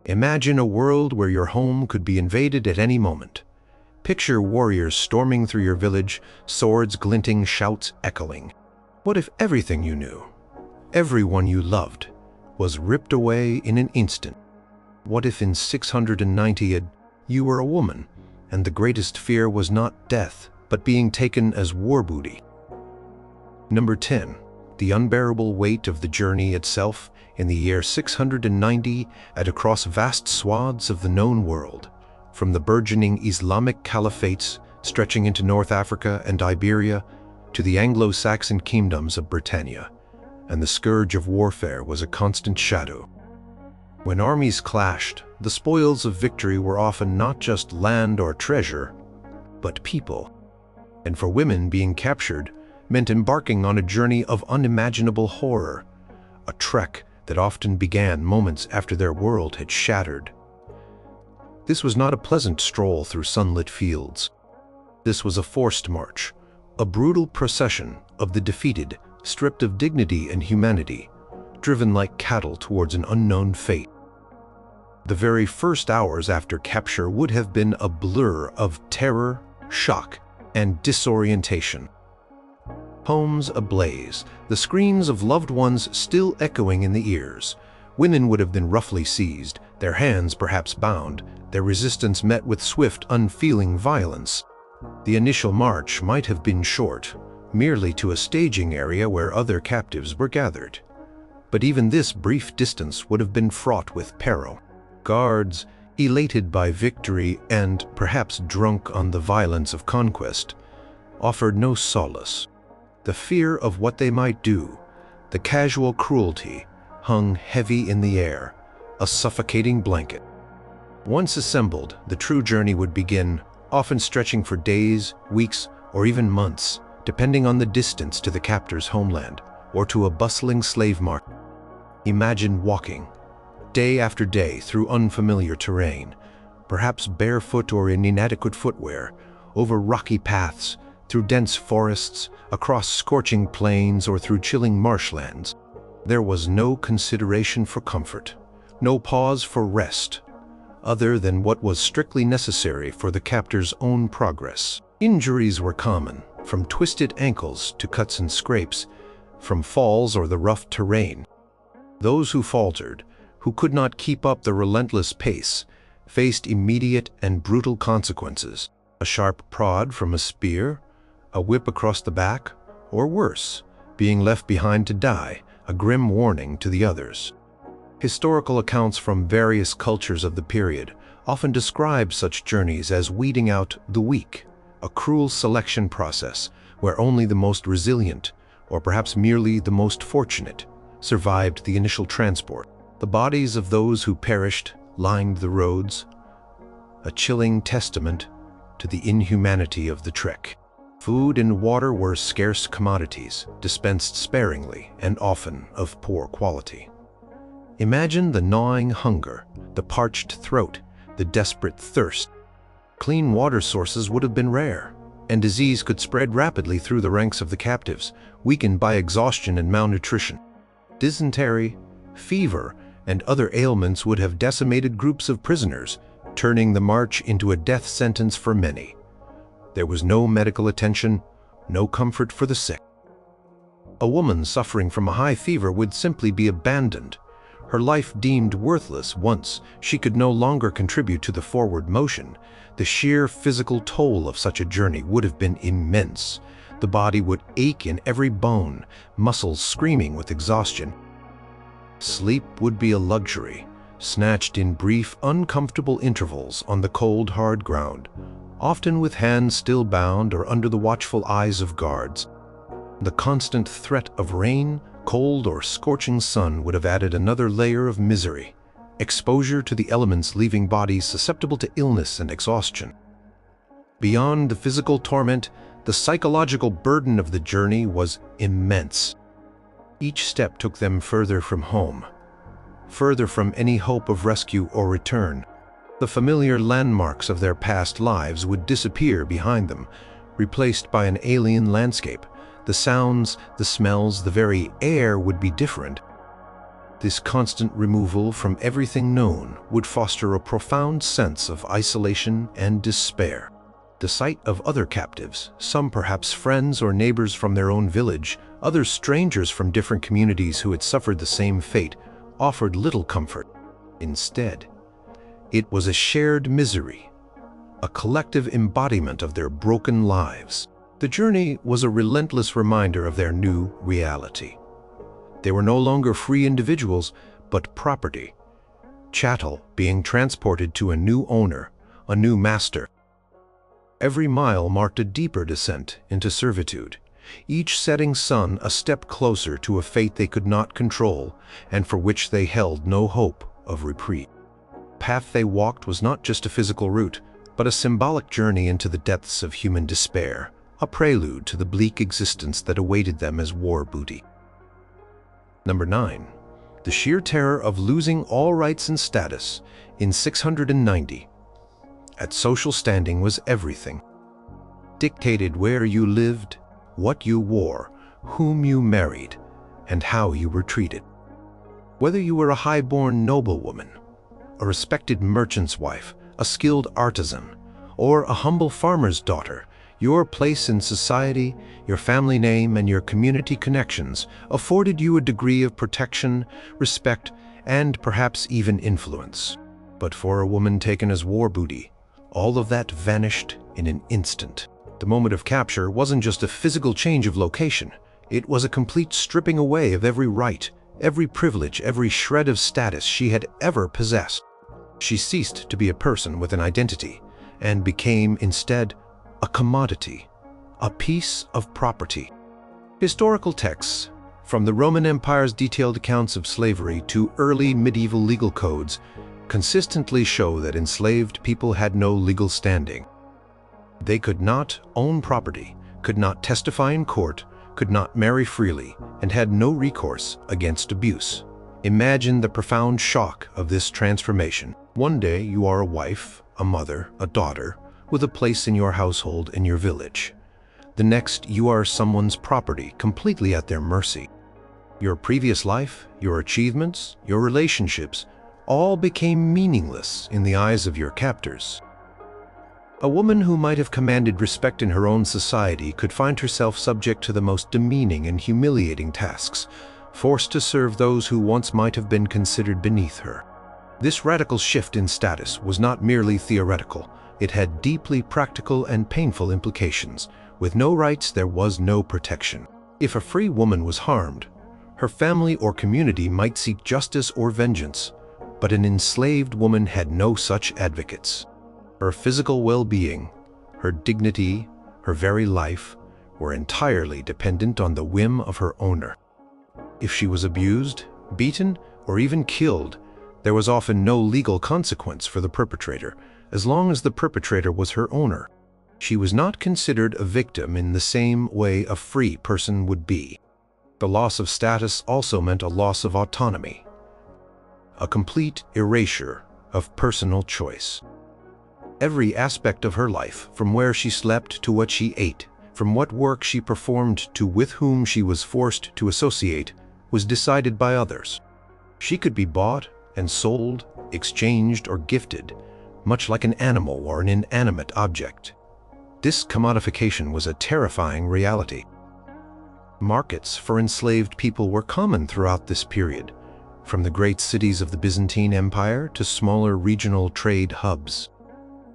Imagine a world where your home could be invaded at any moment. Picture warriors storming through your village, swords glinting, shouts echoing. What if everything you knew, everyone you loved, was ripped away in an instant? What if in 690 AD you were a woman, and the greatest fear was not death, but being taken as war booty? Number 10. The unbearable weight of the journey itself. In the year 690, and across vast swaths of the known world, from the burgeoning Islamic caliphates stretching into North Africa and Iberia to the Anglo-Saxon kingdoms of Britannia, and the scourge of warfare was a constant shadow. When armies clashed, the spoils of victory were often not just land or treasure, but people. And for women, being captured meant embarking on a journey of unimaginable horror, a trek that often began moments after their world had shattered. This was not a pleasant stroll through sunlit fields. This was a forced march, a brutal procession of the defeated, stripped of dignity and humanity, driven like cattle towards an unknown fate. The very first hours after capture would have been a blur of terror, shock, and disorientation. Homes ablaze, the screams of loved ones still echoing in the ears. Women would have been roughly seized, their hands perhaps bound, their resistance met with swift, unfeeling violence. The initial march might have been short, merely to a staging area where other captives were gathered. But even this brief distance would have been fraught with peril. Guards, elated by victory and perhaps drunk on the violence of conquest, offered no solace. The fear of what they might do, the casual cruelty, hung heavy in the air, a suffocating blanket. Once assembled, the true journey would begin, often stretching for days, weeks, or even months, depending on the distance to the captor's homeland or to a bustling slave market. Imagine walking, day after day, through unfamiliar terrain, perhaps barefoot or in inadequate footwear, over rocky paths, through dense forests, across scorching plains, or through chilling marshlands. There was no consideration for comfort, no pause for rest, other than what was strictly necessary for the captor's own progress. Injuries were common, from twisted ankles to cuts and scrapes, from falls or the rough terrain. Those who faltered, who could not keep up the relentless pace, faced immediate and brutal consequences. A sharp prod from a spear, a whip across the back, or worse, being left behind to die, a grim warning to the others. Historical accounts from various cultures of the period often describe such journeys as weeding out the weak, a cruel selection process where only the most resilient, or perhaps merely the most fortunate, survived the initial transport. The bodies of those who perished lined the roads, a chilling testament to the inhumanity of the trek. Food and water were scarce commodities, dispensed sparingly and often of poor quality. Imagine the gnawing hunger, the parched throat, the desperate thirst. Clean water sources would have been rare, and disease could spread rapidly through the ranks of the captives, weakened by exhaustion and malnutrition. Dysentery, fever, and other ailments would have decimated groups of prisoners, turning the march into a death sentence for many. There was no medical attention, no comfort for the sick. A woman suffering from a high fever would simply be abandoned, her life deemed worthless once she could no longer contribute to the forward motion. The sheer physical toll of such a journey would have been immense. The body would ache in every bone, muscles screaming with exhaustion. Sleep would be a luxury, snatched in brief, uncomfortable intervals on the cold, hard ground, often with hands still bound or under the watchful eyes of guards. The constant threat of rain, cold, or scorching sun would have added another layer of misery, exposure to the elements leaving bodies susceptible to illness and exhaustion. Beyond the physical torment, the psychological burden of the journey was immense. Each step took them further from home, further from any hope of rescue or return. The familiar landmarks of their past lives would disappear behind them, replaced by an alien landscape. The sounds, the smells, the very air would be different. This constant removal from everything known would foster a profound sense of isolation and despair. The sight of other captives, some perhaps friends or neighbors from their own village, others strangers from different communities who had suffered the same fate, offered little comfort. Instead, it was a shared misery, a collective embodiment of their broken lives. The journey was a relentless reminder of their new reality. They were no longer free individuals, but property, chattel being transported to a new owner, a new master. Every mile marked a deeper descent into servitude, each setting sun a step closer to a fate they could not control and for which they held no hope of reprieve. The path they walked was not just a physical route, but a symbolic journey into the depths of human despair, a prelude to the bleak existence that awaited them as war booty. Number 9. The sheer terror of losing all rights and status in 690. At social standing was everything. Dictated where you lived, what you wore, whom you married, and how you were treated. Whether you were a high-born noblewoman, a respected merchant's wife, a skilled artisan, or a humble farmer's daughter, your place in society, your family name, and your community connections afforded you a degree of protection, respect, and perhaps even influence. But for a woman taken as war booty, all of that vanished in an instant. The moment of capture wasn't just a physical change of location. It was a complete stripping away of every right, every privilege, every shred of status she had ever possessed. She ceased to be a person with an identity and became instead a commodity, a piece of property. Historical texts, from the Roman Empire's detailed accounts of slavery to early medieval legal codes, consistently show that enslaved people had no legal standing. They could not own property, could not testify in court, could not marry freely, and had no recourse against abuse. Imagine the profound shock of this transformation. One day you are a wife, a mother, a daughter, with a place in your household in your village. The next, you are someone's property, completely at their mercy. Your previous life, your achievements, your relationships, all became meaningless in the eyes of your captors. A woman who might have commanded respect in her own society could find herself subject to the most demeaning and humiliating tasks, forced to serve those who once might have been considered beneath her. This radical shift in status was not merely theoretical. It had deeply practical and painful implications. With no rights, there was no protection. If a free woman was harmed, her family or community might seek justice or vengeance, but an enslaved woman had no such advocates. Her physical well-being, her dignity, her very life were entirely dependent on the whim of her owner. If she was abused, beaten, or even killed, there was often no legal consequence for the perpetrator, as long as the perpetrator was her owner. She was not considered a victim in the same way a free person would be. The loss of status also meant a loss of autonomy, a complete erasure of personal choice. Every aspect of her life, from where she slept to what she ate, from what work she performed to with whom she was forced to associate, was decided by others. She could be bought and sold, exchanged or gifted, much like an animal or an inanimate object. This commodification was a terrifying reality. Markets for enslaved people were common throughout this period, from the great cities of the Byzantine Empire to smaller regional trade hubs.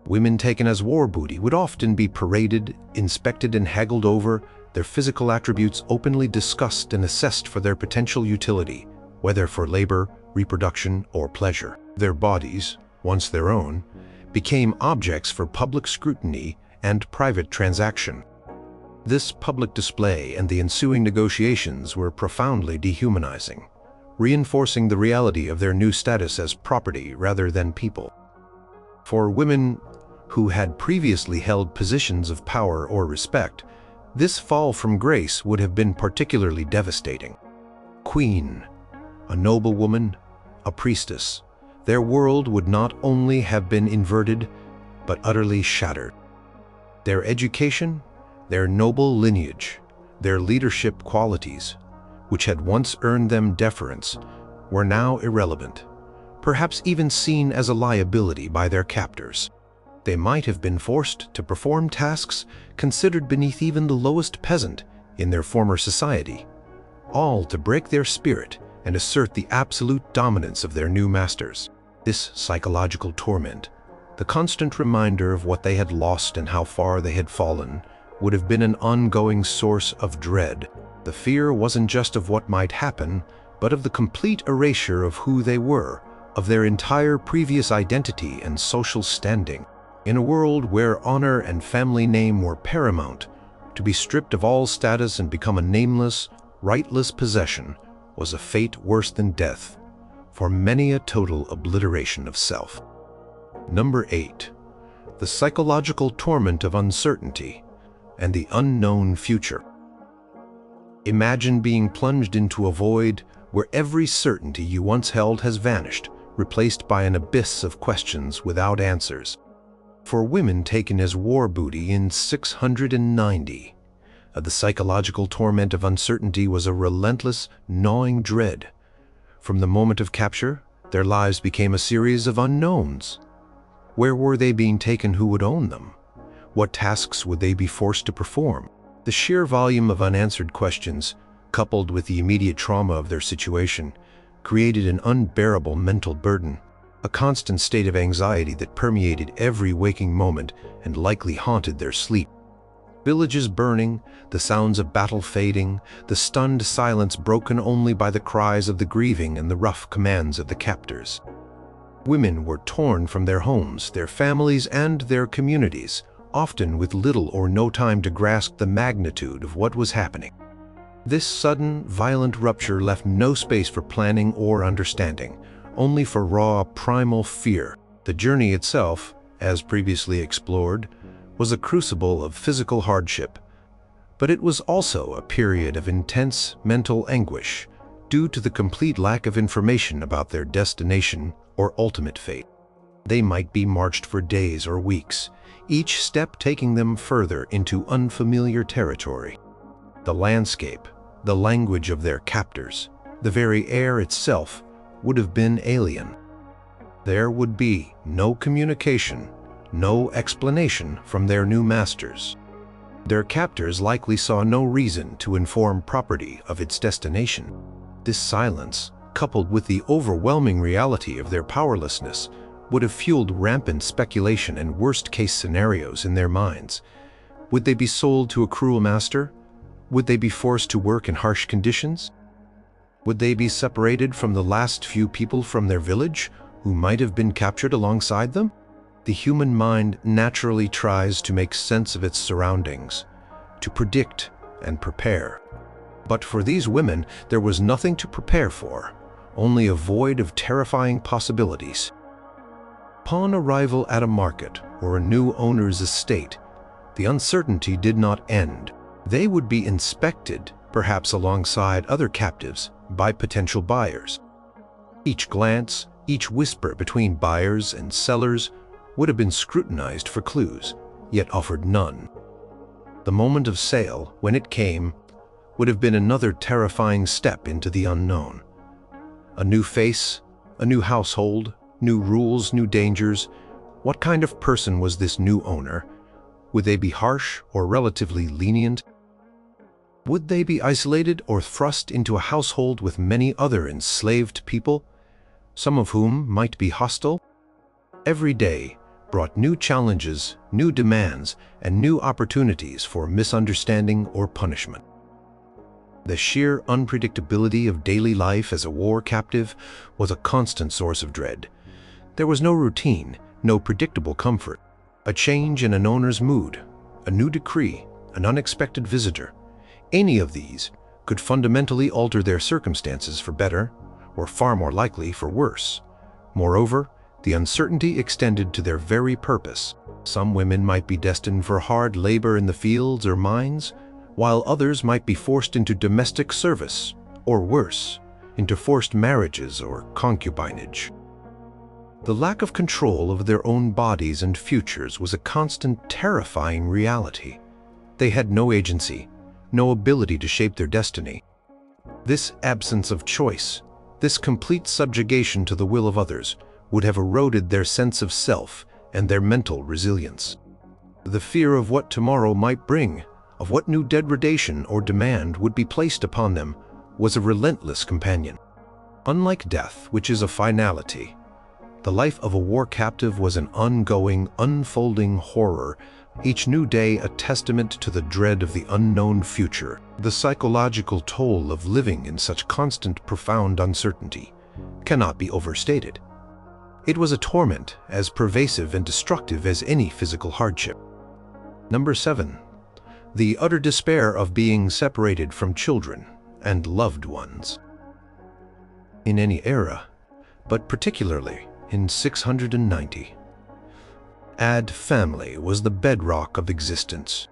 Women taken as war booty would often be paraded, inspected and haggled over, their physical attributes openly discussed and assessed for their potential utility, whether for labor, reproduction, or pleasure. Their bodies, once their own, became objects for public scrutiny and private transaction. This public display and the ensuing negotiations were profoundly dehumanizing, reinforcing the reality of their new status as property rather than people. For women who had previously held positions of power or respect, this fall from grace would have been particularly devastating. Queen, a noblewoman, a priestess, their world would not only have been inverted, but utterly shattered. Their education, their noble lineage, their leadership qualities, which had once earned them deference, were now irrelevant, perhaps even seen as a liability by their captors. They might have been forced to perform tasks considered beneath even the lowest peasant in their former society, all to break their spirit and assert the absolute dominance of their new masters. This psychological torment, the constant reminder of what they had lost and how far they had fallen, would have been an ongoing source of dread. The fear wasn't just of what might happen, but of the complete erasure of who they were, of their entire previous identity and social standing. In a world where honor and family name were paramount, to be stripped of all status and become a nameless, rightless possession was a fate worse than death, for many a total obliteration of self. Number 8. The psychological torment of uncertainty and the unknown future. Imagine being plunged into a void where every certainty you once held has vanished, replaced by an abyss of questions without answers. For women taken as war booty in 690, the psychological torment of uncertainty was a relentless, gnawing dread. From the moment of capture, their lives became a series of unknowns. Where were they being taken? Who would own them? What tasks would they be forced to perform? The sheer volume of unanswered questions, coupled with the immediate trauma of their situation, created an unbearable mental burden, a constant state of anxiety that permeated every waking moment and likely haunted their sleep. Villages burning, the sounds of battle fading, the stunned silence broken only by the cries of the grieving and the rough commands of the captors. Women were torn from their homes, their families, and their communities, often with little or no time to grasp the magnitude of what was happening. This sudden, violent rupture left no space for planning or understanding, only for raw, primal fear. The journey itself, as previously explored, was a crucible of physical hardship, but it was also a period of intense mental anguish due to the complete lack of information about their destination or ultimate fate. They might be marched for days or weeks, each step taking them further into unfamiliar territory. The landscape, the language of their captors, the very air itself would have been alien. There would be no communication, no explanation from their new masters. Their captors likely saw no reason to inform property of its destination. This silence, coupled with the overwhelming reality of their powerlessness, would have fueled rampant speculation and worst-case scenarios in their minds. Would they be sold to a cruel master? Would they be forced to work in harsh conditions? Would they be separated from the last few people from their village who might have been captured alongside them? The human mind naturally tries to make sense of its surroundings, to predict and prepare. But for these women, there was nothing to prepare for, only a void of terrifying possibilities. Upon arrival at a market or a new owner's estate, the uncertainty did not end. They would be inspected, perhaps alongside other captives, by potential buyers. Each glance, each whisper between buyers and sellers would have been scrutinized for clues, yet offered none. The moment of sale, when it came, would have been another terrifying step into the unknown. A new face, a new household, new rules, new dangers. What kind of person was this new owner? Would they be harsh or relatively lenient? Would they be isolated or thrust into a household with many other enslaved people, some of whom might be hostile? Every day brought new challenges, new demands, and new opportunities for misunderstanding or punishment. The sheer unpredictability of daily life as a war captive was a constant source of dread. There was no routine, no predictable comfort. A change in an owner's mood, a new decree, an unexpected visitor. Any of these could fundamentally alter their circumstances for better, or far more likely for worse. Moreover, the uncertainty extended to their very purpose. Some women might be destined for hard labor in the fields or mines, while others might be forced into domestic service, or worse, into forced marriages or concubinage. The lack of control of their own bodies and futures was a constant, terrifying reality. They had no agency, no ability to shape their destiny. This absence of choice, This complete subjugation to the will of others would have eroded their sense of self and their mental resilience. The fear of what tomorrow might bring, of what new degradation or demand would be placed upon them, was a relentless companion. Unlike death, which is a finality, the life of a war captive was an ongoing, unfolding horror, each new day a testament to the dread of the unknown future. The psychological toll of living in such constant, profound uncertainty cannot be overstated. It was a torment as pervasive and destructive as any physical hardship. Number 7. The utter despair of being separated from children and loved ones. In any era, but particularly in 690, family was the bedrock of existence.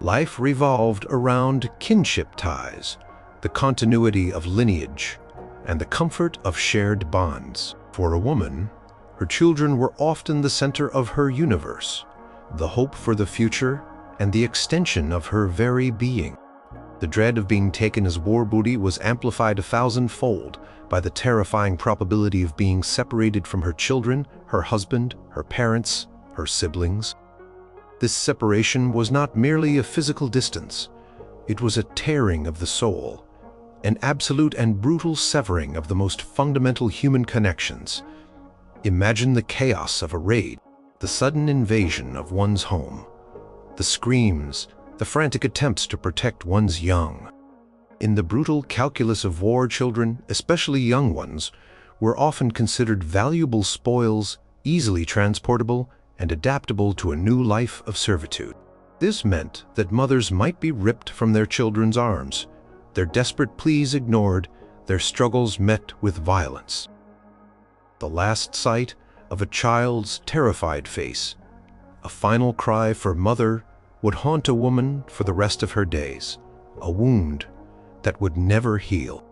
Life revolved around kinship ties, the continuity of lineage, and the comfort of shared bonds. For a woman, her children were often the center of her universe, the hope for the future, and the extension of her very being. The dread of being taken as war booty was amplified 1,000-fold by the terrifying probability of being separated from her children, her husband, her parents, her siblings. This separation was not merely a physical distance. It was a tearing of the soul, an absolute and brutal severing of the most fundamental human connections. Imagine the chaos of a raid, the sudden invasion of one's home, the screams, the frantic attempts to protect one's young. In the brutal calculus of war, children, especially young ones, were often considered valuable spoils, easily transportable and adaptable to a new life of servitude. This meant that mothers might be ripped from their children's arms, their desperate pleas ignored, their struggles met with violence. The last sight of a child's terrified face, a final cry for mother, would haunt a woman for the rest of her days, a wound that would never heal.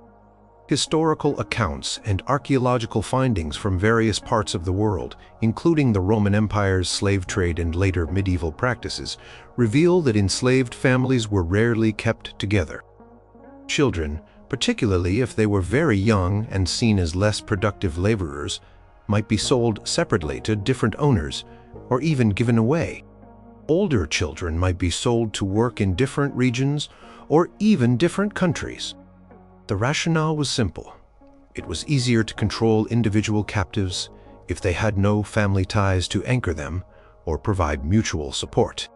Historical accounts and archaeological findings from various parts of the world, including the Roman Empire's slave trade and later medieval practices, reveal that enslaved families were rarely kept together. Children, particularly if they were very young and seen as less productive laborers, might be sold separately to different owners or even given away. Older children might be sold to work in different regions or even different countries. The rationale was simple. It was easier to control individual captives if they had no family ties to anchor them or provide mutual support.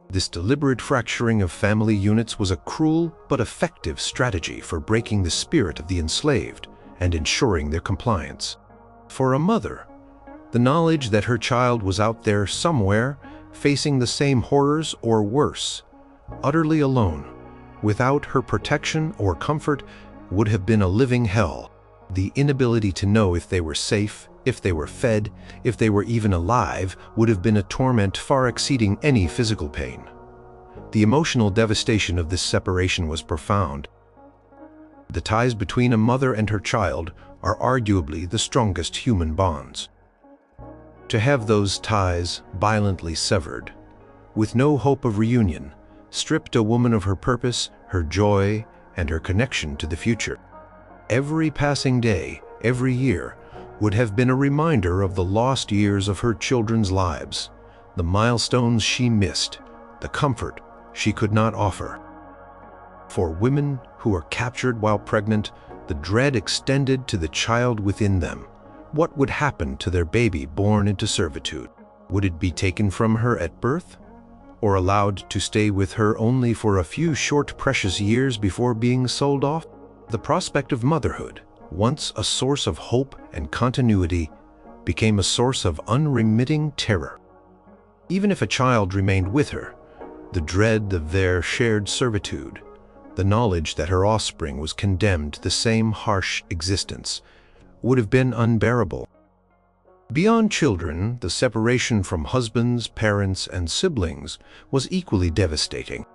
This deliberate fracturing of family units was a cruel but effective strategy for breaking the spirit of the enslaved and ensuring their compliance. For a mother, the knowledge that her child was out there somewhere, facing the same horrors or worse, utterly alone, without her protection or comfort, would have been a living hell. The inability to know if they were safe, if they were fed, if they were even alive, would have been a torment far exceeding any physical pain. The emotional devastation of this separation was profound. The ties between a mother and her child are arguably the strongest human bonds. To have those ties violently severed, with no hope of reunion, stripped a woman of her purpose, her joy, and her connection to the future. Every passing day, every year, would have been a reminder of the lost years of her children's lives, the milestones she missed, the comfort she could not offer. For women who are captured while pregnant, the dread extended to the child within them. What would happen to their baby born into servitude? Would it be taken from her at birth, or allowed to stay with her only for a few short, precious years before being sold off? The prospect of motherhood, once a source of hope and continuity, became a source of unremitting terror. Even if a child remained with her, the dread of their shared servitude, the knowledge that her offspring was condemned to the same harsh existence, would have been unbearable. Beyond children, the separation from husbands, parents, and siblings was equally devastating.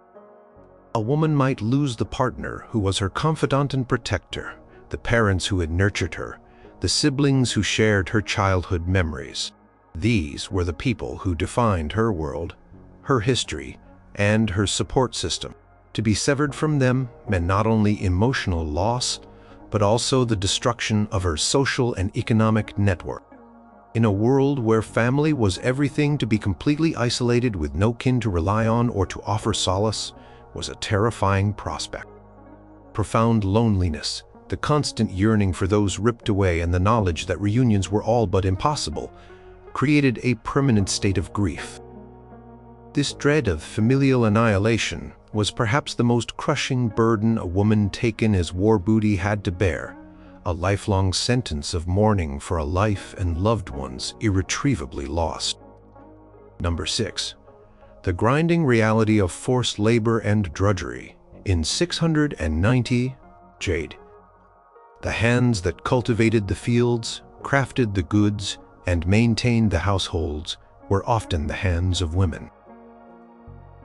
A woman might lose the partner who was her confidant and protector, the parents who had nurtured her, the siblings who shared her childhood memories. These were the people who defined her world, her history, and her support system. To be severed from them meant not only emotional loss, but also the destruction of her social and economic network. In a world where family was everything, to be completely isolated with no kin to rely on or to offer solace was a terrifying prospect. Profound loneliness, the constant yearning for those ripped away, and the knowledge that reunions were all but impossible, created a permanent state of grief. This dread of familial annihilation was perhaps the most crushing burden a woman taken as war booty had to bear, a lifelong sentence of mourning for a life and loved ones irretrievably lost. Number 6. The grinding reality of forced labor and drudgery. In 690, Jade. The hands that cultivated the fields, crafted the goods, and maintained the households were often the hands of women.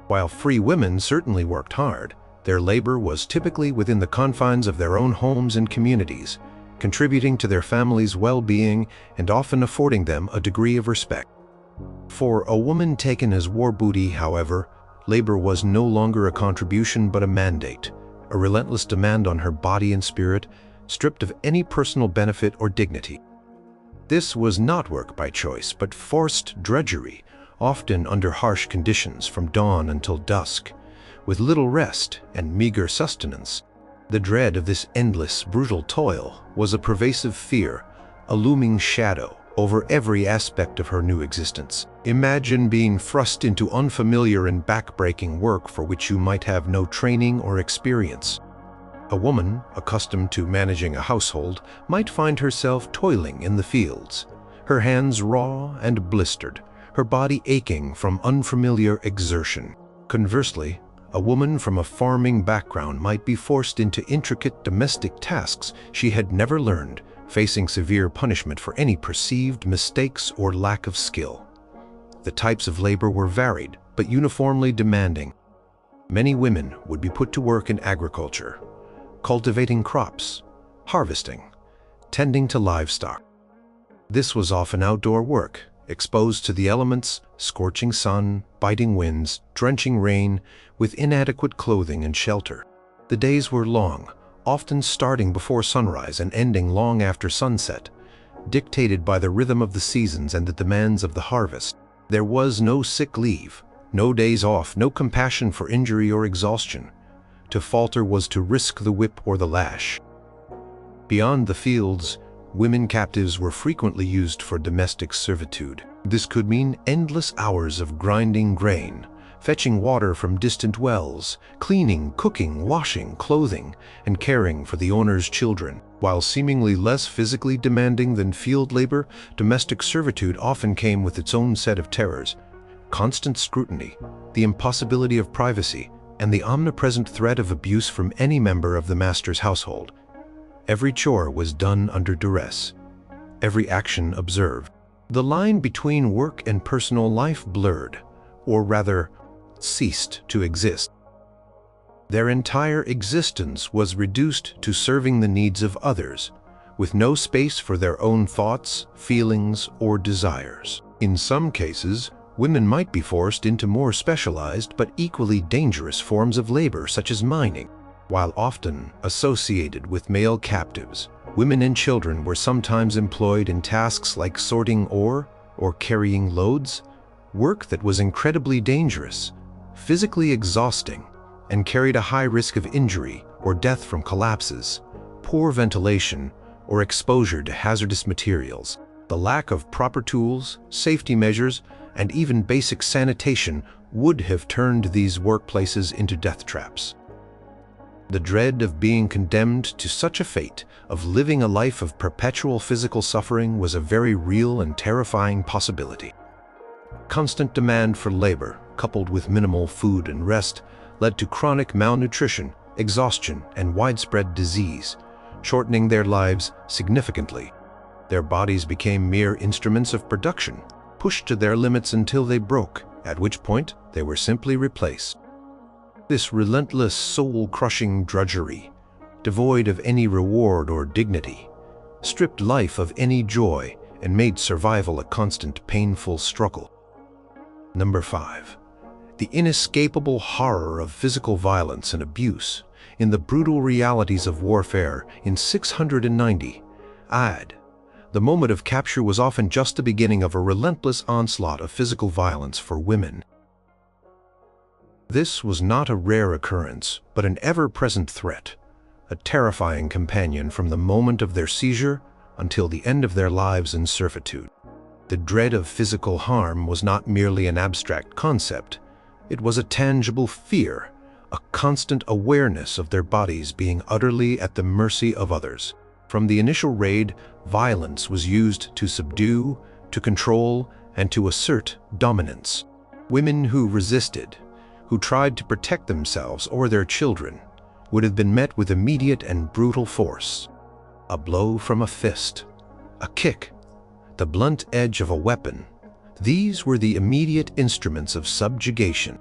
While free women certainly worked hard, their labor was typically within the confines of their own homes and communities, contributing to their families' well-being and often affording them a degree of respect. For a woman taken as war booty, however, labor was no longer a contribution but a mandate, a relentless demand on her body and spirit, stripped of any personal benefit or dignity. This was not work by choice, but forced drudgery, often under harsh conditions from dawn until dusk, with little rest and meager sustenance. The dread of this endless, brutal toil was a pervasive fear, a looming shadow over every aspect of her new existence. Imagine being thrust into unfamiliar and backbreaking work for which you might have no training or experience. A woman, accustomed to managing a household, might find herself toiling in the fields, her hands raw and blistered, her body aching from unfamiliar exertion. Conversely, a woman from a farming background might be forced into intricate domestic tasks she had never learned, facing severe punishment for any perceived mistakes or lack of skill. The types of labor were varied, but uniformly demanding. Many women would be put to work in agriculture, cultivating crops, harvesting, tending to livestock. This was often outdoor work, exposed to the elements, scorching sun, biting winds, drenching rain, with inadequate clothing and shelter. The days were long, often starting before sunrise and ending long after sunset, dictated by the rhythm of the seasons and the demands of the harvest. There was no sick leave, no days off, no compassion for injury or exhaustion. To falter was to risk the whip or the lash. Beyond the fields, women captives were frequently used for domestic servitude. This could mean endless hours of grinding grain, fetching water from distant wells, cleaning, cooking, washing, clothing, and caring for the owner's children. While seemingly less physically demanding than field labor, domestic servitude often came with its own set of terrors: constant scrutiny, the impossibility of privacy, and the omnipresent threat of abuse from any member of the master's household. Every chore was done under duress, every action observed. The line between work and personal life blurred, or rather, ceased to exist. Their entire existence was reduced to serving the needs of others, with no space for their own thoughts, feelings, or desires. In some cases, women might be forced into more specialized but equally dangerous forms of labor, such as mining. While often associated with male captives, women and children were sometimes employed in tasks like sorting ore or carrying loads, work that was incredibly dangerous, physically exhausting, and carried a high risk of injury or death from collapses, poor ventilation, or exposure to hazardous materials. The lack of proper tools, safety measures, and even basic sanitation would have turned these workplaces into death traps. The dread of being condemned to such a fate, of living a life of perpetual physical suffering, was a very real and terrifying possibility. Constant demand for labor, coupled with minimal food and rest, led to chronic malnutrition, exhaustion, and widespread disease, shortening their lives significantly. Their bodies became mere instruments of production, pushed to their limits until they broke, at which point they were simply replaced. This relentless, soul-crushing drudgery, devoid of any reward or dignity, stripped life of any joy and made survival a constant, painful struggle. Number 5. The inescapable horror of physical violence and abuse. in the brutal realities of warfare in 690 AD. The moment of capture was often just the beginning of a relentless onslaught of physical violence for women. This was not a rare occurrence, but an ever-present threat, a terrifying companion from the moment of their seizure until the end of their lives in servitude. The dread of physical harm was not merely an abstract concept. It was a tangible fear, a constant awareness of their bodies being utterly at the mercy of others. From the initial raid, violence was used to subdue, to control, and to assert dominance. Women who resisted, who tried to protect themselves or their children, would have been met with immediate and brutal force. A blow from a fist, a kick, the blunt edge of a weapon. These were the immediate instruments of subjugation.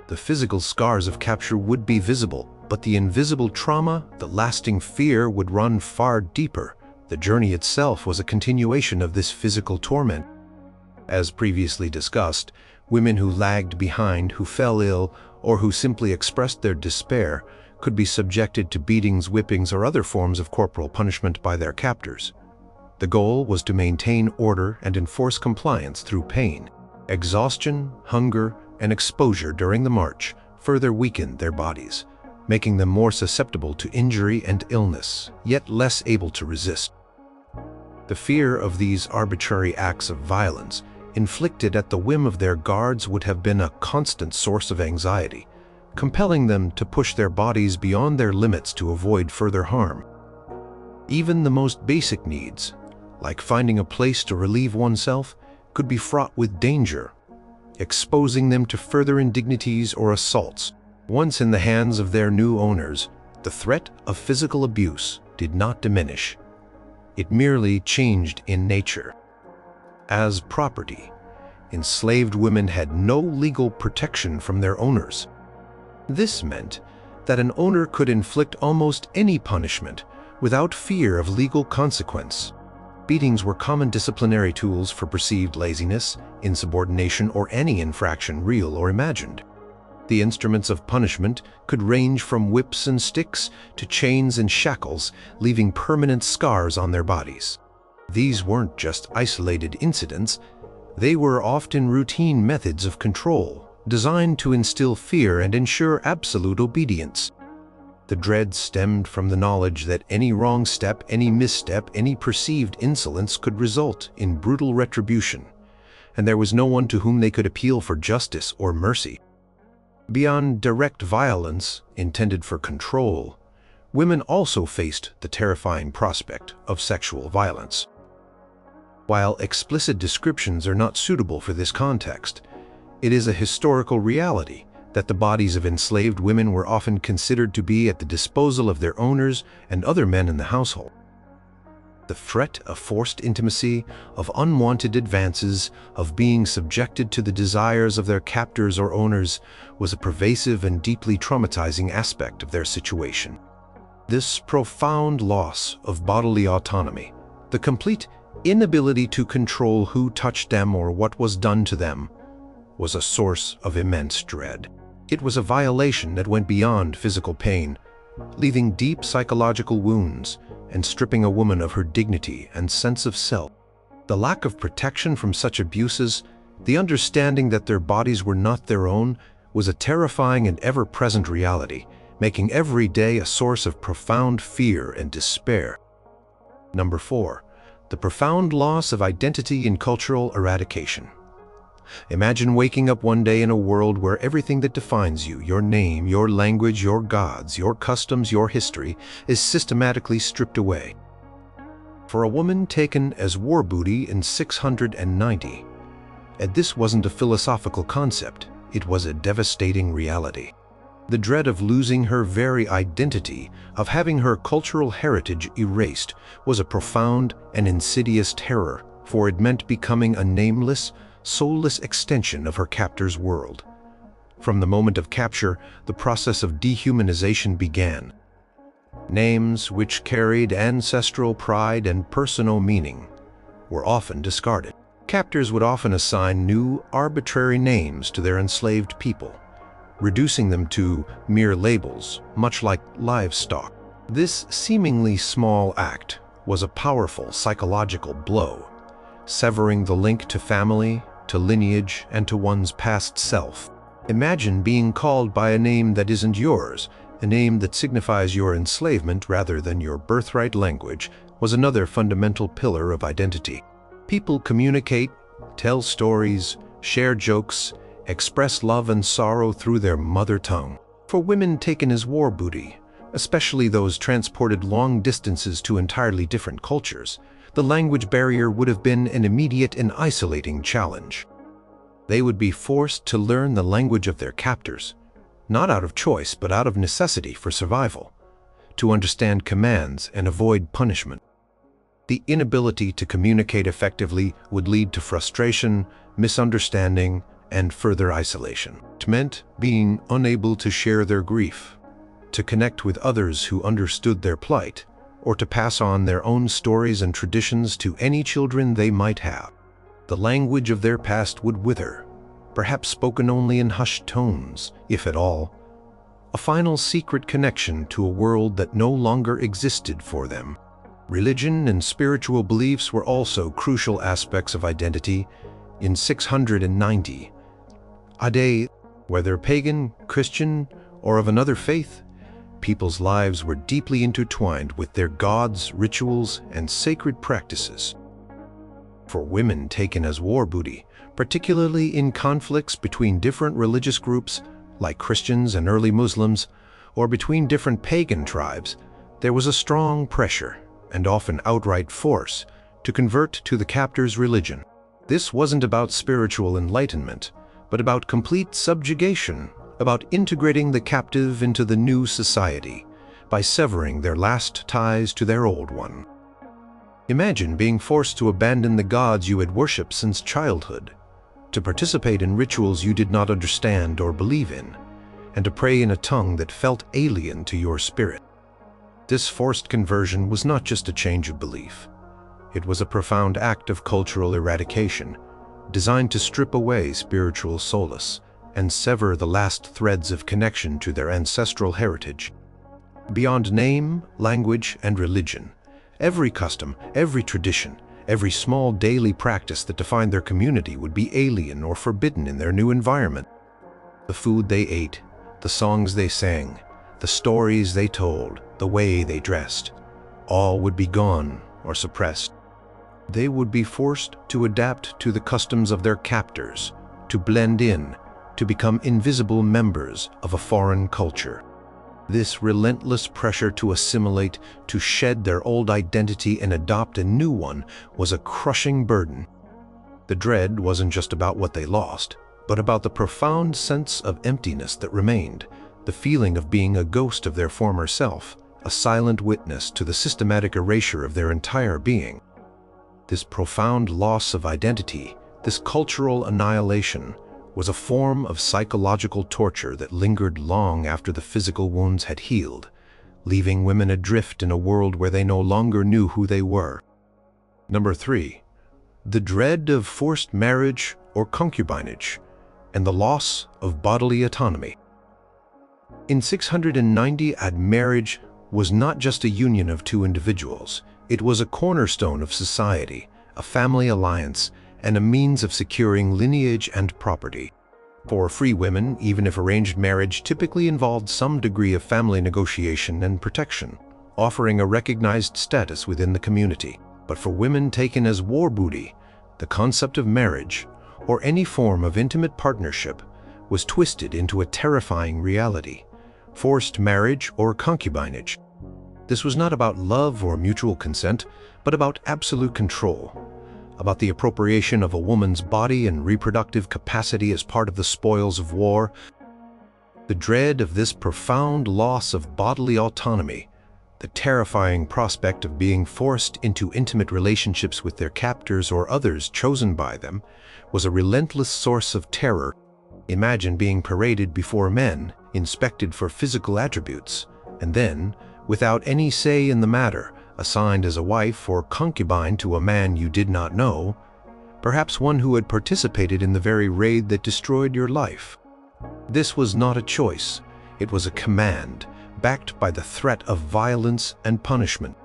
The physical scars of capture would be visible, but the invisible trauma, the lasting fear, would run far deeper. The journey itself was a continuation of this physical torment. As previously discussed, women who lagged behind, who fell ill, or who simply expressed their despair could be subjected to beatings, whippings, or other forms of corporal punishment by their captors. The goal was to maintain order and enforce compliance through pain. Exhaustion, hunger, and exposure during the march further weakened their bodies, making them more susceptible to injury and illness, yet less able to resist. The fear of these arbitrary acts of violence, inflicted at the whim of their guards, would have been a constant source of anxiety, compelling them to push their bodies beyond their limits to avoid further harm. Even the most basic needs, like finding a place to relieve oneself, could be fraught with danger, exposing them to further indignities or assaults. Once in the hands of their new owners, the threat of physical abuse did not diminish. It merely changed in nature. As property, enslaved women had no legal protection from their owners. This meant that an owner could inflict almost any punishment without fear of legal consequence. Beatings were common disciplinary tools for perceived laziness, insubordination, or any infraction, real or imagined. The instruments of punishment could range from whips and sticks to chains and shackles, leaving permanent scars on their bodies. These weren't just isolated incidents. They were often routine methods of control, designed to instill fear and ensure absolute obedience. The dread stemmed from the knowledge that any wrong step, any misstep, any perceived insolence could result in brutal retribution, and there was no one to whom they could appeal for justice or mercy. Beyond direct violence intended for control, women also faced the terrifying prospect of sexual violence. While explicit descriptions are not suitable for this context, it is a historical reality that the bodies of enslaved women were often considered to be at the disposal of their owners and other men in the household. The threat of forced intimacy, of unwanted advances, of being subjected to the desires of their captors or owners was a pervasive and deeply traumatizing aspect of their situation. This profound loss of bodily autonomy, the complete inability to control who touched them or what was done to them, was a source of immense dread. It was a violation that went beyond physical pain, leaving deep psychological wounds and stripping a woman of her dignity and sense of self. The lack of protection from such abuses, the understanding that their bodies were not their own, was a terrifying and ever-present reality, making every day a source of profound fear and despair. Number 4. The profound loss of identity in cultural eradication. Imagine waking up one day in a world where everything that defines you, your name, your language, your gods, your customs, your history, is systematically stripped away. For a woman taken as war booty in 690, and this wasn't a philosophical concept, it was a devastating reality. The dread of losing her very identity, of having her cultural heritage erased, was a profound and insidious terror, for it meant becoming a nameless, soulless extension of her captor's world. From the moment of capture, the process of dehumanization began. Names which carried ancestral pride and personal meaning were often discarded. Captors would often assign new, arbitrary names to their enslaved people, reducing them to mere labels, much like livestock. This seemingly small act was a powerful psychological blow, severing the link to family, to lineage, and to one's past self. Imagine being called by a name that isn't yours, a name that signifies your enslavement rather than your birthright. Language was another fundamental pillar of identity. People communicate, tell stories, share jokes, express love and sorrow through their mother tongue. For women taken as war booty, especially those transported long distances to entirely different cultures, the language barrier would have been an immediate and isolating challenge. They would be forced to learn the language of their captors, not out of choice but out of necessity for survival, to understand commands and avoid punishment. The inability to communicate effectively would lead to frustration, misunderstanding, and further isolation. It meant being unable to share their grief, to connect with others who understood their plight, or to pass on their own stories and traditions to any children they might have. The language of their past would wither, perhaps spoken only in hushed tones, if at all, a final secret connection to a world that no longer existed for them. Religion and spiritual beliefs were also crucial aspects of identity. In 690 AD, whether pagan, Christian, or of another faith, people's lives were deeply intertwined with their gods, rituals, and sacred practices. For women taken as war booty, particularly in conflicts between different religious groups, like Christians and early Muslims, or between different pagan tribes, there was a strong pressure, and often outright force, to convert to the captor's religion. This wasn't about spiritual enlightenment, but about complete subjugation, about integrating the captive into the new society by severing their last ties to their old one. Imagine being forced to abandon the gods you had worshipped since childhood, to participate in rituals you did not understand or believe in, and to pray in a tongue that felt alien to your spirit. This forced conversion was not just a change of belief. It was a profound act of cultural eradication, designed to strip away spiritual solace and sever the last threads of connection to their ancestral heritage. Beyond name, language, and religion, every custom, every tradition, every small daily practice that defined their community would be alien or forbidden in their new environment. The food they ate, the songs they sang, the stories they told, the way they dressed, all would be gone or suppressed. They would be forced to adapt to the customs of their captors, to blend in, to become invisible members of a foreign culture. This relentless pressure to assimilate, to shed their old identity and adopt a new one, was a crushing burden. The dread wasn't just about what they lost, but about the profound sense of emptiness that remained, the feeling of being a ghost of their former self, a silent witness to the systematic erasure of their entire being. This profound loss of identity, this cultural annihilation, was a form of psychological torture that lingered long after the physical wounds had healed, leaving women adrift in a world where they no longer knew who they were. Number 3. The dread of forced marriage or concubinage, and the loss of bodily autonomy. In 690 AD, marriage was not just a union of two individuals. It was a cornerstone of society, a family alliance, and a means of securing lineage and property. For free women, even if arranged marriage typically involved some degree of family negotiation and protection, offering a recognized status within the community. But for women taken as war booty, the concept of marriage, or any form of intimate partnership, was twisted into a terrifying reality: forced marriage or concubinage. This was not about love or mutual consent, but about absolute control, about the appropriation of a woman's body and reproductive capacity as part of the spoils of war. The dread of this profound loss of bodily autonomy, the terrifying prospect of being forced into intimate relationships with their captors or others chosen by them, was a relentless source of terror. Imagine being paraded before men, inspected for physical attributes, and then, without any say in the matter, assigned as a wife or concubine to a man you did not know, perhaps one who had participated in the very raid that destroyed your life. This was not a choice, it was a command, backed by the threat of violence and punishment.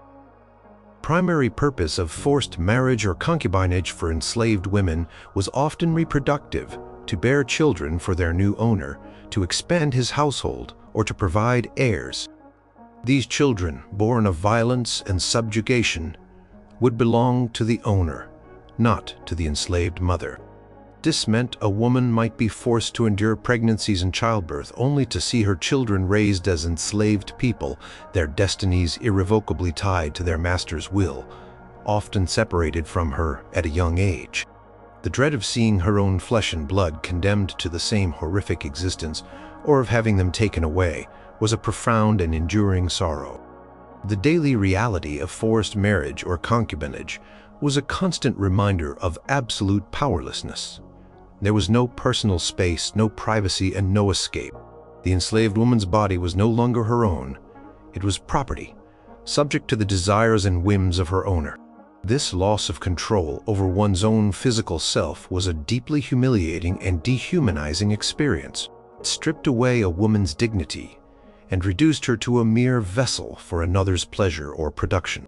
Primary purpose of forced marriage or concubinage for enslaved women was often reproductive, to bear children for their new owner, to expand his household, or to provide heirs. These children, born of violence and subjugation, would belong to the owner, not to the enslaved mother. This meant a woman might be forced to endure pregnancies and childbirth only to see her children raised as enslaved people, their destinies irrevocably tied to their master's will, often separated from her at a young age. The dread of seeing her own flesh and blood condemned to the same horrific existence, or of having them taken away, was a profound and enduring sorrow. The daily reality of forced marriage or concubinage was a constant reminder of absolute powerlessness. There was no personal space, no privacy, and no escape. The enslaved woman's body was no longer her own. It was property, subject to the desires and whims of her owner. This loss of control over one's own physical self was a deeply humiliating and dehumanizing experience. It stripped away a woman's dignity and reduced her to a mere vessel for another's pleasure or production.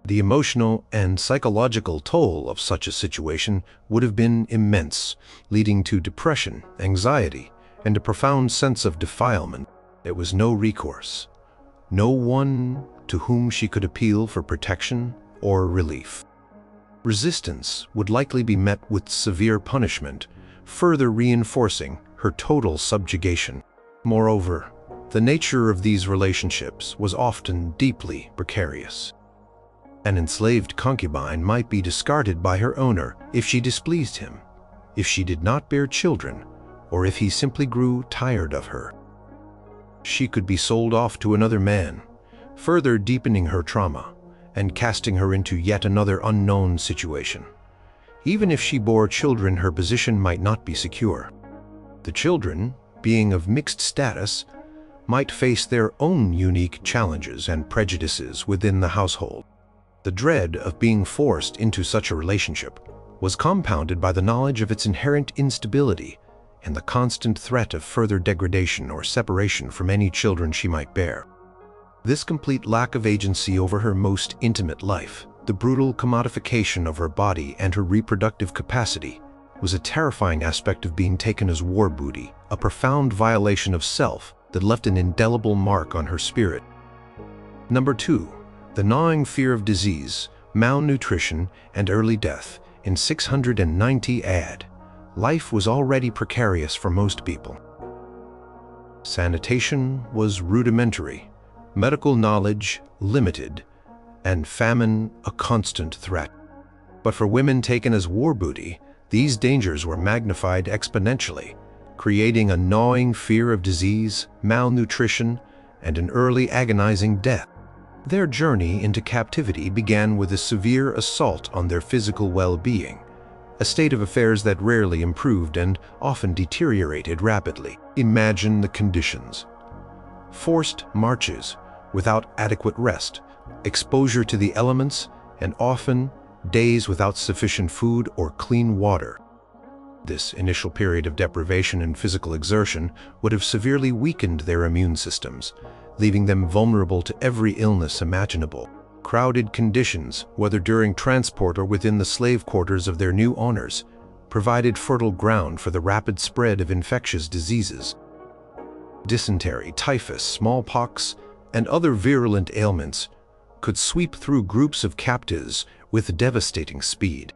The emotional and psychological toll of such a situation would have been immense, leading to depression, anxiety, and a profound sense of defilement. There was no recourse, no one to whom she could appeal for protection or relief. Resistance would likely be met with severe punishment, further reinforcing her total subjugation. Moreover, the nature of these relationships was often deeply precarious. An enslaved concubine might be discarded by her owner if she displeased him, if she did not bear children, or if he simply grew tired of her. She could be sold off to another man, further deepening her trauma and casting her into yet another unknown situation. Even if she bore children, her position might not be secure. The children, being of mixed status, might face their own unique challenges and prejudices within the household. The dread of being forced into such a relationship was compounded by the knowledge of its inherent instability and the constant threat of further degradation or separation from any children she might bear. This complete lack of agency over her most intimate life, the brutal commodification of her body and her reproductive capacity, was a terrifying aspect of being taken as war booty, a profound violation of self that left an indelible mark on her spirit. Number 2. The gnawing fear of disease, malnutrition, and early death. In 690 AD, life was already precarious for most people. Sanitation was rudimentary, medical knowledge limited, and famine a constant threat. But for women taken as war booty, these dangers were magnified exponentially, creating a gnawing fear of disease, malnutrition, and an early agonizing death. Their journey into captivity began with a severe assault on their physical well-being, a state of affairs that rarely improved and often deteriorated rapidly. Imagine the conditions. Forced marches without adequate rest, exposure to the elements, and often days without sufficient food or clean water. This initial period of deprivation and physical exertion would have severely weakened their immune systems, leaving them vulnerable to every illness imaginable. Crowded conditions, whether during transport or within the slave quarters of their new owners, provided fertile ground for the rapid spread of infectious diseases. Dysentery, typhus, smallpox, and other virulent ailments could sweep through groups of captives with devastating speed.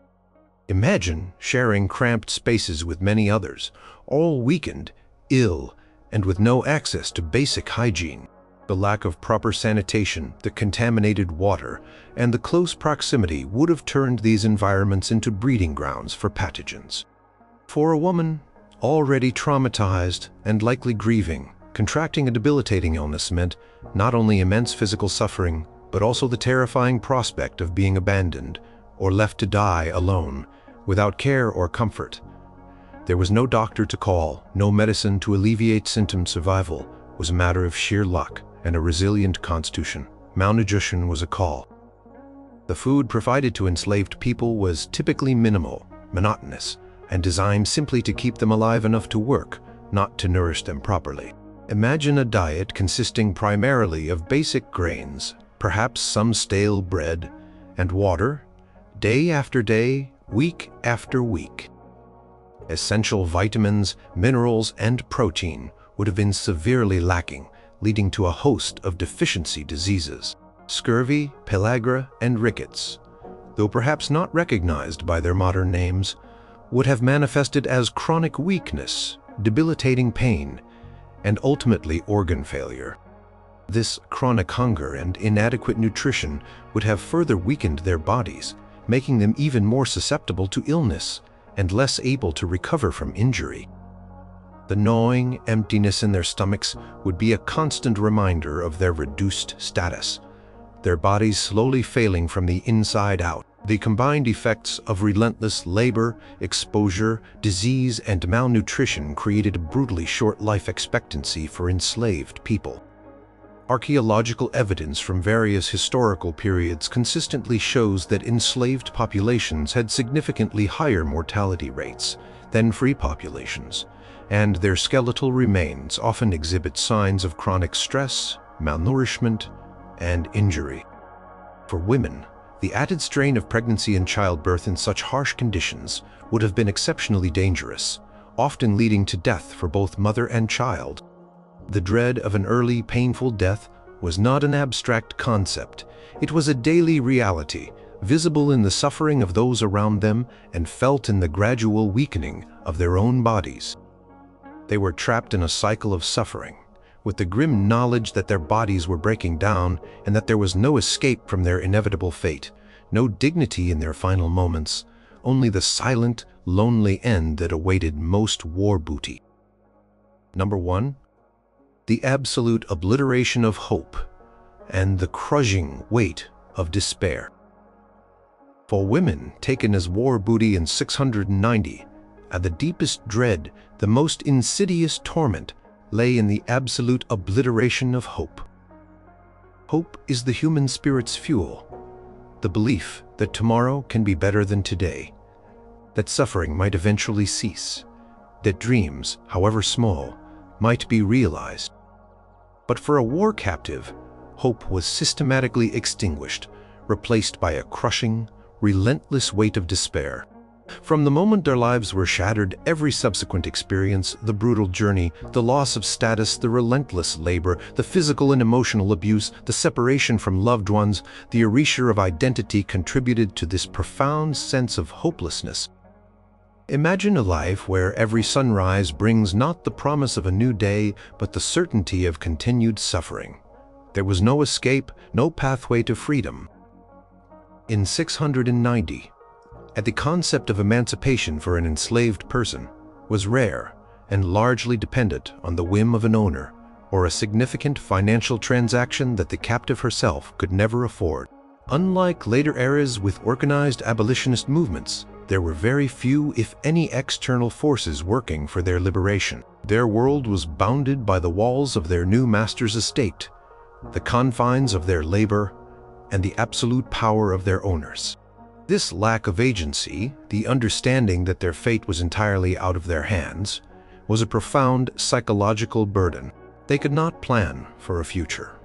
Imagine sharing cramped spaces with many others, all weakened, ill, and with no access to basic hygiene. The lack of proper sanitation, the contaminated water, and the close proximity would have turned these environments into breeding grounds for pathogens. For a woman already traumatized and likely grieving, contracting a debilitating illness meant not only immense physical suffering, but also the terrifying prospect of being abandoned or left to die alone, without care or comfort. There was no doctor to call, no medicine to alleviate symptom. Survival was a matter of sheer luck and a resilient constitution. Malnutrition was a call. The food provided to enslaved people was typically minimal, monotonous, and designed simply to keep them alive enough to work, not to nourish them properly. Imagine a diet consisting primarily of basic grains, perhaps some stale bread, and water, day after day, week after week. Essential vitamins, minerals, and protein would have been severely lacking, leading to a host of deficiency diseases. Scurvy, pellagra, and rickets, though perhaps not recognized by their modern names, would have manifested as chronic weakness, debilitating pain, and ultimately organ failure. This chronic hunger and inadequate nutrition would have further weakened their bodies, making them even more susceptible to illness and less able to recover from injury. The gnawing emptiness in their stomachs would be a constant reminder of their reduced status, their bodies slowly failing from the inside out. The combined effects of relentless labor, exposure, disease, and malnutrition created a brutally short life expectancy for enslaved people. Archaeological evidence from various historical periods consistently shows that enslaved populations had significantly higher mortality rates than free populations, and their skeletal remains often exhibit signs of chronic stress, malnourishment, and injury. For women, the added strain of pregnancy and childbirth in such harsh conditions would have been exceptionally dangerous, often leading to death for both mother and child. The dread of an early, painful death was not an abstract concept. It was a daily reality, visible in the suffering of those around them and felt in the gradual weakening of their own bodies. They were trapped in a cycle of suffering, with the grim knowledge that their bodies were breaking down and that there was no escape from their inevitable fate, no dignity in their final moments, only the silent, lonely end that awaited most war booty. Number 1. The absolute obliteration of hope and the crushing weight of despair. For women taken as war booty in 690, at the deepest dread, the most insidious torment lay in the absolute obliteration of hope. Hope is the human spirit's fuel, the belief that tomorrow can be better than today, that suffering might eventually cease, that dreams, however small, might be realized. But for a war captive, hope was systematically extinguished, replaced by a crushing, relentless weight of despair. From the moment their lives were shattered, every subsequent experience, the brutal journey, the loss of status, the relentless labor, the physical and emotional abuse, the separation from loved ones, the erasure of identity contributed to this profound sense of hopelessness. Imagine a life where every sunrise brings not the promise of a new day, but the certainty of continued suffering. There was no escape, no pathway to freedom. In 690, the concept of emancipation for an enslaved person was rare and largely dependent on the whim of an owner or a significant financial transaction that the captive herself could never afford. Unlike later eras with organized abolitionist movements, there were very few, if any, external forces working for their liberation. Their world was bounded by the walls of their new master's estate, the confines of their labor, and the absolute power of their owners. This lack of agency, the understanding that their fate was entirely out of their hands, was a profound psychological burden. They could not plan for a future,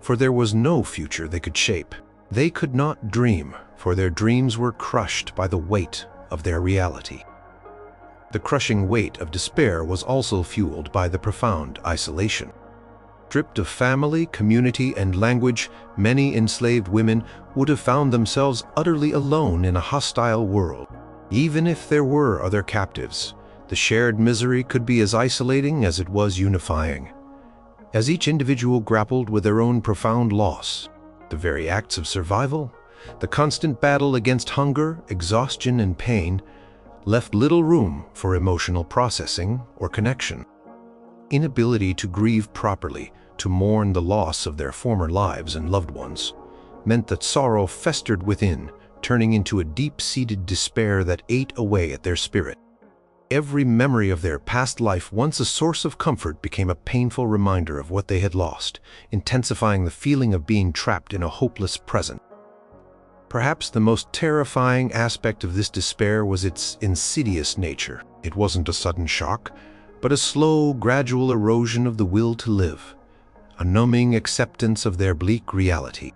for there was no future they could shape. They could not dream, for their dreams were crushed by the weight of their reality. The crushing weight of despair was also fueled by the profound isolation. Stripped of family, community, and language, many enslaved women would have found themselves utterly alone in a hostile world. Even if there were other captives, the shared misery could be as isolating as it was unifying. As each individual grappled with their own profound loss, the very acts of survival, the constant battle against hunger, exhaustion, and pain, left little room for emotional processing or connection. Inability to grieve properly, to mourn the loss of their former lives and loved ones, meant that sorrow festered within, turning into a deep-seated despair that ate away at their spirit. Every memory of their past life, once a source of comfort, became a painful reminder of what they had lost, intensifying the feeling of being trapped in a hopeless present. Perhaps the most terrifying aspect of this despair was its insidious nature. It wasn't a sudden shock, but a slow, gradual erosion of the will to live, a numbing acceptance of their bleak reality.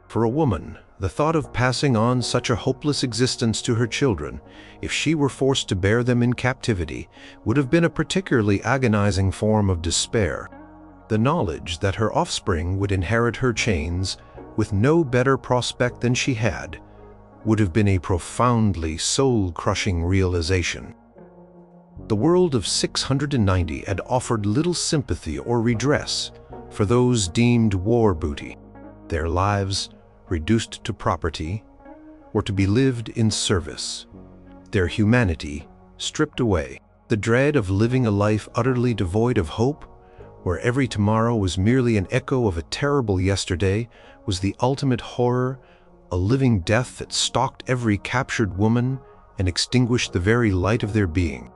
For a woman, the thought of passing on such a hopeless existence to her children, if she were forced to bear them in captivity, would have been a particularly agonizing form of despair. The knowledge that her offspring would inherit her chains with no better prospect than she had would have been a profoundly soul-crushing realization. The world of 690 had offered little sympathy or redress for those deemed war booty. Their lives, reduced to property, were to be lived in service, their humanity stripped away. The dread of living a life utterly devoid of hope, where every tomorrow was merely an echo of a terrible yesterday, was the ultimate horror, a living death that stalked every captured woman and extinguished the very light of their being.